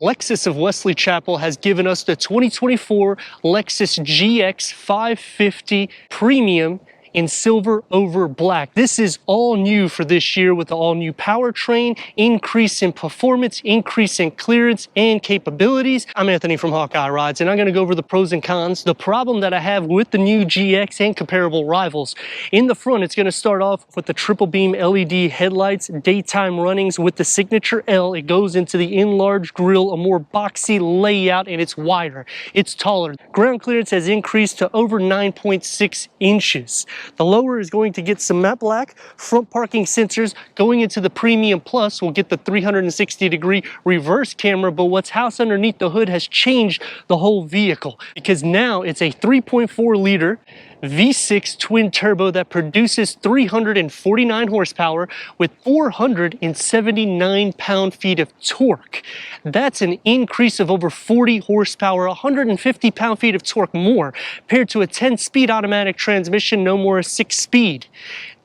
Lexus of Wesley Chapel has given us the 2024 Lexus GX 550 Premium in silver over black. This is all new for this year with the all new powertrain, increase in performance, increase in clearance and capabilities. I'm Anthony from Hawkeye Rides, and I'm gonna go over the pros and cons. The problem that I have with the new GX and comparable rivals. In the front, it's gonna start off with the triple beam LED headlights, daytime runnings with the signature L. It goes into the enlarged grille, a more boxy layout, and it's wider. It's taller. Ground clearance has increased to over 9.6 inches. The lower is going to get some matte black, front parking sensors. Going into the Premium Plus, we'll get the 360-degree reverse camera, but what's housed underneath the hood has changed the whole vehicle because now it's a 3.4-liter V6 twin turbo that produces 349 horsepower with 479 pound-feet of torque. That's an increase of over 40 horsepower, 150 pound-feet of torque more, paired to a 10-speed automatic transmission, no more a 6-speed.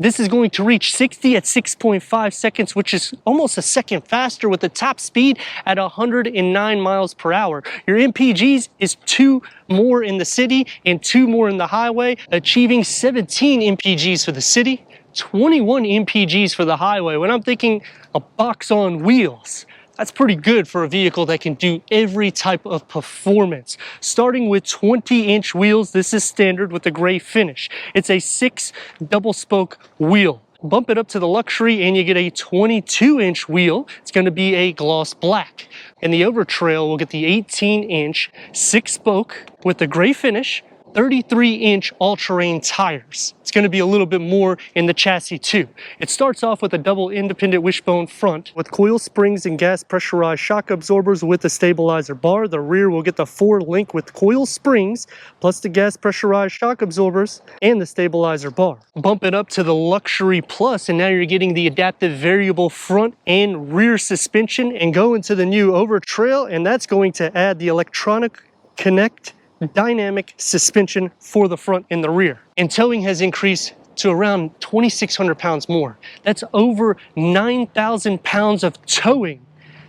This is going to reach 60 at 6.5 seconds, which is almost a second faster with the top speed at 109 miles per hour. Your MPGs is 2 more in the city and 2 more in the highway, achieving 17 MPGs for the city, 21 MPGs for the highway. When I'm thinking a box on wheels, that's pretty good for a vehicle that can do every type of performance. Starting with 20-inch wheels, this is standard with the gray finish. It's a 6 double spoke wheel. Bump it up to the luxury and you get a 22-inch wheel. It's going to be a gloss black. In the Overtrail, we'll get the 18-inch 6-spoke with the gray finish, 33-inch all-terrain tires. It's going to be a little bit more in the chassis too. It starts off with a double independent wishbone front with coil springs and gas pressurized shock absorbers with the stabilizer bar. The rear will get the 4-link with coil springs plus the gas pressurized shock absorbers and the stabilizer bar. Bump it up to the Luxury Plus and now you're getting the adaptive variable front and rear suspension, and go into the new Overtrail, and that's going to add the electronic connect dynamic suspension for the front and the rear. And towing has increased to around 2,600 pounds more. That's over 9,000 pounds of towing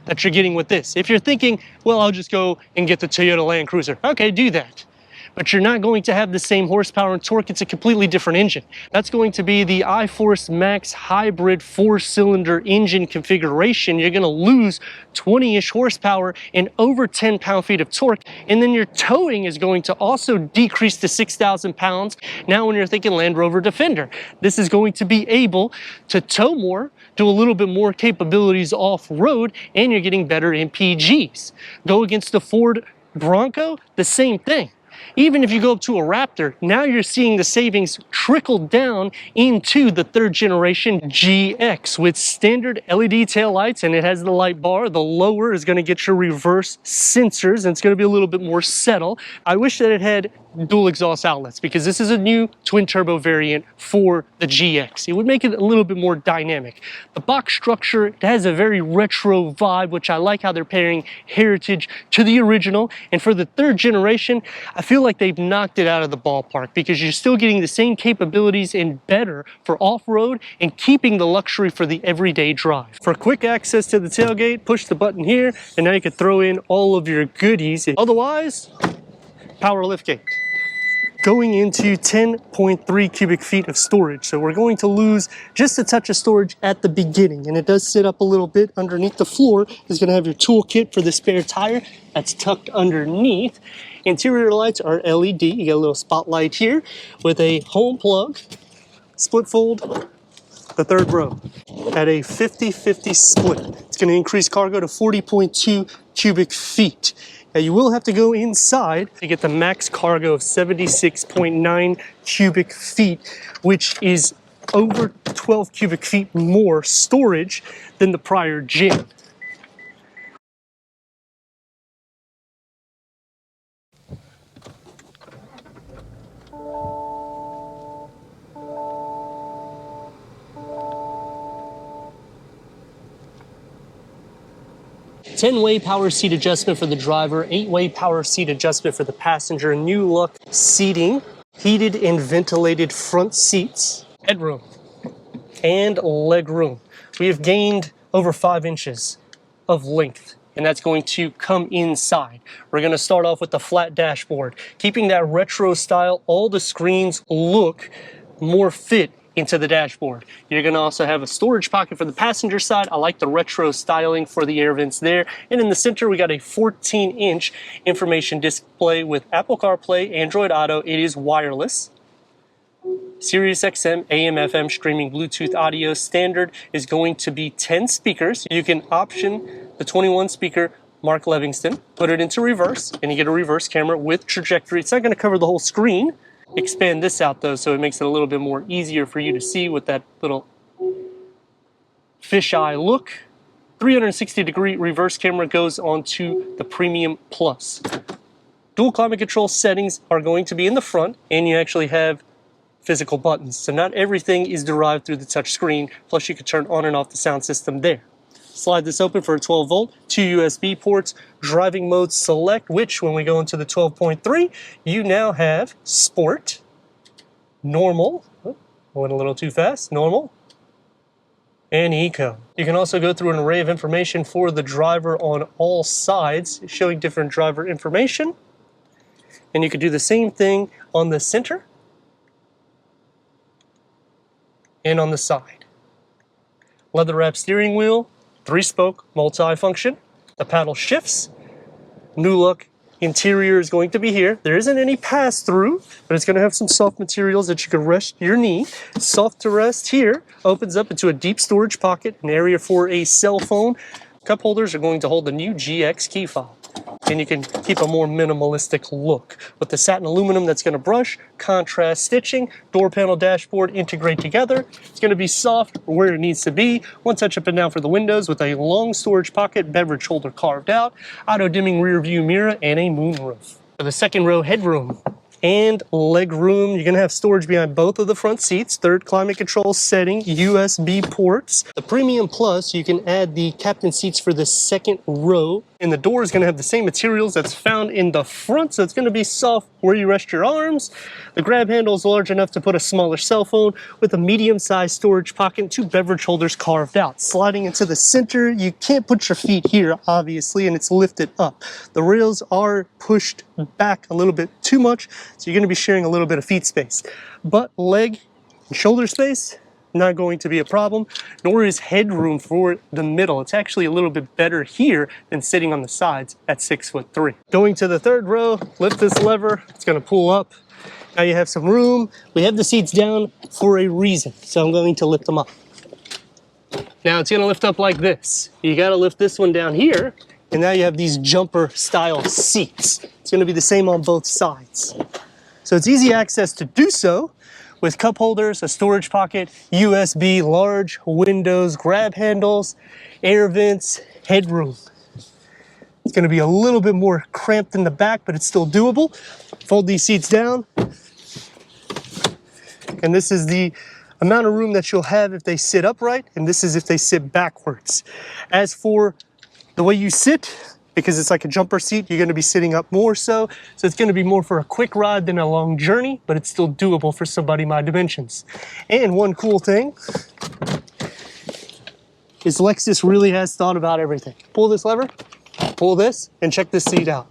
that you're getting with this. If you're thinking, well, I'll just go and get the Toyota Land Cruiser. Okay, do that. But you're not going to have the same horsepower and torque. It's a completely different engine. That's going to be the iForce Max hybrid 4-cylinder engine configuration. You're going to lose 20-ish horsepower and over 10 pound-feet of torque. And then your towing is going to also decrease to 6,000 pounds. Now when you're thinking Land Rover Defender, this is going to be able to tow more, do a little bit more capabilities off-road, and you're getting better MPGs. Go against the Ford Bronco, the same thing. Even if you go up to a Raptor, now you're seeing the savings trickle down into the 3rd generation GX with standard LED taillights, and it has the light bar. The lower is going to get your reverse sensors, and it's going to be a little bit more settle. I wish that it had dual exhaust outlets because this is a new twin turbo variant for the GX. It would make it a little bit more dynamic. The box structure, it has a very retro vibe, which I like how they're pairing heritage to the original. And for the 3rd generation, I feel like they've knocked it out of the ballpark because you're still getting the same capabilities and better for off-road and keeping the luxury for the everyday drive. For quick access to the tailgate, push the button here and now you can throw in all of your goodies. Otherwise, power liftgate. Going into 10.3 cubic feet of storage. So we're going to lose just a touch of storage at the beginning, and it does sit up a little bit. Underneath the floor is going to have your toolkit for the spare tire that's tucked underneath. Interior lights are LED. You get a little spotlight here with a home plug, split fold, the 3rd row at a 50-50 split. It's going to increase cargo to 40.2 cubic feet. Now you will have to go inside to get the max cargo of 76.9 cubic feet, which is over 12 cubic feet more storage than the prior gen. Ten-way power seat adjustment for the driver, 8-way power seat adjustment for the passenger, new look seating, heated and ventilated front seats, headroom, and leg room. We have gained over 5 inches of length and that's going to come inside. We're going to start off with the flat dashboard, keeping that retro style. All the screens look more fit into the dashboard. You're going to also have a storage pocket for the passenger side. I like the retro styling for the air vents there. And in the center, we got a 14-inch information display with Apple CarPlay, Android Auto. It is wireless. Sirius XM, AM, FM, streaming, Bluetooth audio. Standard is going to be 10 speakers. You can option the 21 speaker Mark Livingston, put it into reverse, and you get a reverse camera with trajectory. It's not going to cover the whole screen. Expand this out though, so it makes it a little bit more easier for you to see with that little fisheye look. 360-degree reverse camera goes onto the Premium Plus. Dual climate control settings are going to be in the front, and you actually have physical buttons. So not everything is derived through the touch screen, plus you can turn on and off the sound system there. Slide this open for a 12 volt, 2 USB ports, driving mode select, which when we go into the 12.3, you now have sport, normal, went a little too fast, normal, and eco. You can also go through an array of information for the driver on all sides, showing different driver information. And you can do the same thing on the center and on the side. Leather wrap steering wheel, 3-spoke multi-function. The paddle shifts. New look interior is going to be here. There isn't any pass-through, but it's going to have some soft materials that you can rest your knee. Soft to rest here opens up into a deep storage pocket, an area for a cell phone. Cup holders are going to hold the new GX key fob, and you can keep a more minimalistic look. With the satin aluminum that's going to brush, contrast stitching, door panel dashboard integrate together. It's going to be soft where it needs to be. One touch up and down for the windows with a long storage pocket, beverage holder carved out, auto dimming rear view mirror, and a moonroof. For the second row headroom and leg room, you're going to have storage behind both of the front seats, third climate control setting, USB ports. The Premium Plus, you can add the captain seats for the second row, and the door is going to have the same materials that's found in the front, so it's going to be soft where you rest your arms. The grab handle is large enough to put a smaller cell phone with a medium-sized storage pocket and 2 beverage holders carved out. Sliding into the center, you can't put your feet here, obviously, and it's lifted up. The rails are pushed back a little bit too much, so you're going to be sharing a little bit of feet space. But leg and shoulder space, not going to be a problem, nor is headroom for the middle. It's actually a little bit better here than sitting on the sides at 6'3". Going to the third row, lift this lever, it's going to pull up. Now you have some room. We have the seats down for a reason, so I'm going to lift them up. Now it's going to lift up like this. You got to lift this one down here, and now you have these jumper style seats. It's going to be the same on both sides. So it's easy access to do so, with cup holders, a storage pocket, USB, large windows, grab handles, air vents, headroom. It's going to be a little bit more cramped in the back, but it's still doable. Fold these seats down. And this is the amount of room that you'll have if they sit upright, and this is if they sit backwards. As for the way you sit, because it's like a jumper seat, you're going to be sitting up more so it's going to be more for a quick ride than a long journey, but it's still doable for somebody my dimensions. And one cool thing is Lexus really has thought about everything. Pull this lever, pull this, and check this seat out.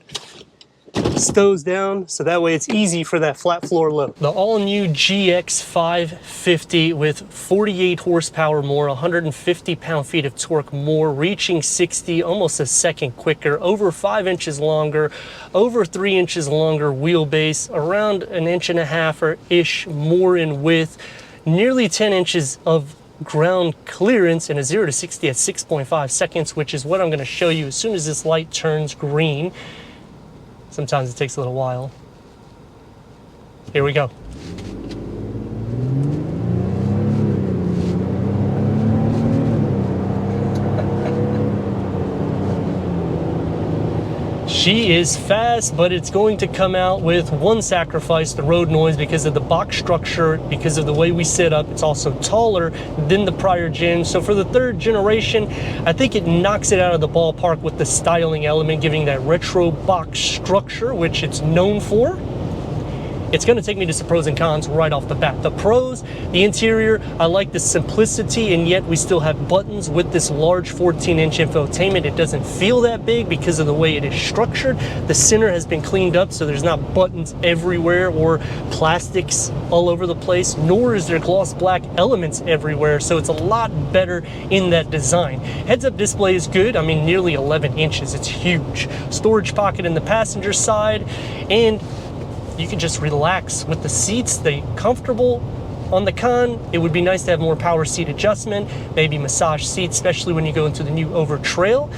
Stows down, so that way it's easy for that flat floor load. The all-new GX 550 with 48 horsepower more, 150 pound-feet of torque more, reaching 60 almost a second quicker, over 5 inches longer, over 3 inches longer wheelbase, around 1.5 inches or ish more in width, nearly 10 inches of ground clearance, and a 0 to 60 at 6.5 seconds, which is what I'm going to show you as soon as this light turns green. Sometimes it takes a little while. Here we go. She is fast, but it's going to come out with one sacrifice, the road noise, because of the box structure, because of the way we sit up. It's also taller than the prior gen. So for the third generation, I think it knocks it out of the ballpark with the styling element, giving that retro box structure, which it's known for. It's going to take me to some pros and cons right off the bat. The pros, the interior, I like the simplicity, and yet we still have buttons with this large 14-inch infotainment. It doesn't feel that big because of the way it is structured. The center has been cleaned up, so there's not buttons everywhere or plastics all over the place, nor is there gloss black elements everywhere, so it's a lot better in that design. Heads-up display is good. I mean, nearly 11 inches. It's huge. Storage pocket in the passenger side, and you can just relax with the seats. They're comfortable. On the con, it would be nice to have more power seat adjustment, maybe massage seats, especially when you go into the new Over Trail.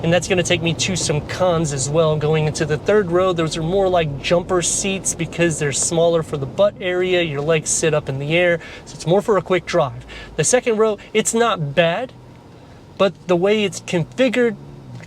And that's going to take me to some cons as well. Going into the third row, those are more like jumper seats because they're smaller for the butt area. Your legs sit up in the air, so it's more for a quick drive. The second row, it's not bad, but the way it's configured,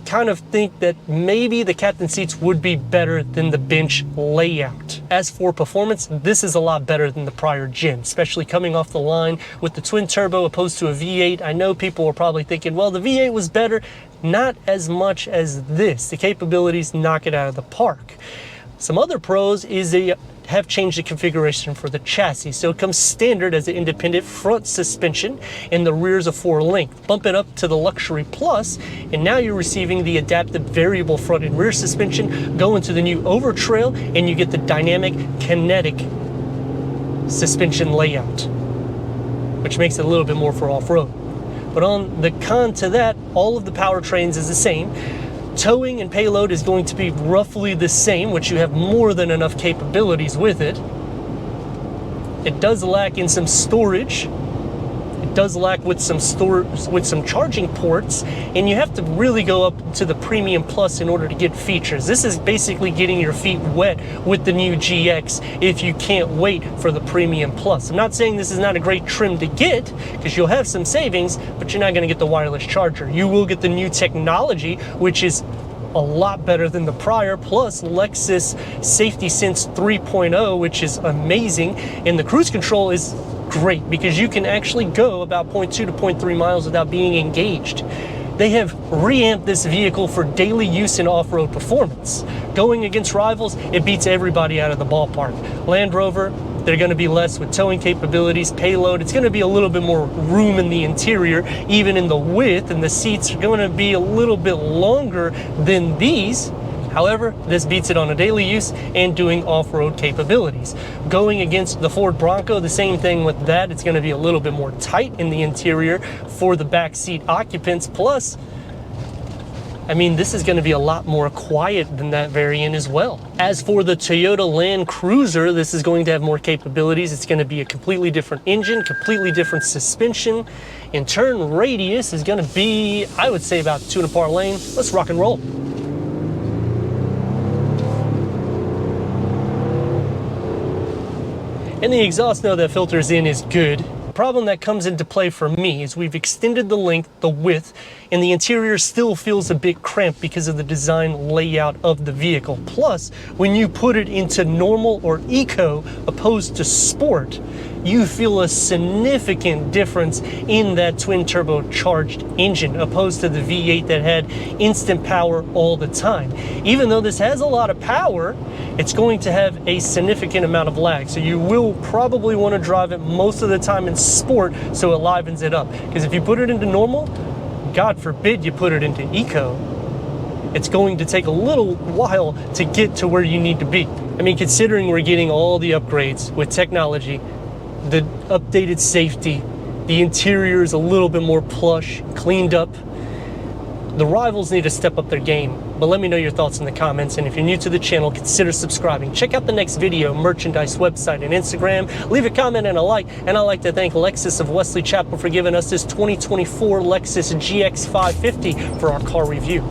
kind of think that maybe the captain seats would be better than the bench layout. As for performance, this is a lot better than the prior gen, especially coming off the line with the twin turbo opposed to a V8. I know people are probably thinking, well, the V8 was better. Not as much as this. The capabilities knock it out of the park. Some other pros is they have changed the configuration for the chassis. So it comes standard as an independent front suspension, and the rear is a 4-link. Bump it up to the Luxury Plus, and now you're receiving the adaptive variable front and rear suspension. Go into the new Over Trail, and you get the dynamic kinetic suspension layout, which makes it a little bit more for off-road. But on the con to that, all of the powertrains is the same. Towing and payload is going to be roughly the same, which you have more than enough capabilities with it. It does lack in some storage. It does lack with some charging ports, and you have to really go up to the Premium Plus in order to get features. This is basically getting your feet wet with the new GX if you can't wait for the Premium Plus. I'm not saying this is not a great trim to get, because you'll have some savings, but you're not going to get the wireless charger. You will get the new technology, which is a lot better than the prior, plus Lexus Safety Sense 3.0, which is amazing, and the cruise control is great because you can actually go about 0.2 to 0.3 miles without being engaged. They have reamped this vehicle for daily use and off-road performance. Going against rivals, it beats everybody out of the ballpark. Land Rover, they're going to be less with towing capabilities, payload. It's going to be a little bit more room in the interior, even in the width, and the seats are going to be a little bit longer than these. However, this beats it on a daily use and doing off-road capabilities. Going against the Ford Bronco, the same thing with that. It's going to be a little bit more tight in the interior for the backseat occupants. Plus, I mean, this is going to be a lot more quiet than that variant as well. As for the Toyota Land Cruiser, this is going to have more capabilities. It's going to be a completely different engine, completely different suspension, and turn radius is going to be, I would say, about 2.25 lane. Let's rock and roll. And the exhaust note that filters in is good. The problem that comes into play for me is we've extended the length, the width, and the interior still feels a bit cramped because of the design layout of the vehicle. Plus, when you put it into normal or eco opposed to sport, you feel a significant difference in that twin turbocharged engine opposed to the V8 that had instant power all the time. Even though this has a lot of power, it's going to have a significant amount of lag. So you will probably want to drive it most of the time in sport so it livens it up. Because if you put it into normal, God forbid you put it into eco, it's going to take a little while to get to where you need to be. I mean, considering we're getting all the upgrades with technology, the updated safety, the interior is a little bit more plush, cleaned up. The rivals need to step up their game, but let me know your thoughts in the comments, and if you're new to the channel, consider subscribing. Check out the next video, merchandise, website, and Instagram. Leave a comment and a like, and I'd like to thank Lexus of Wesley Chapel for giving us this 2024 Lexus GX 550 for our car review.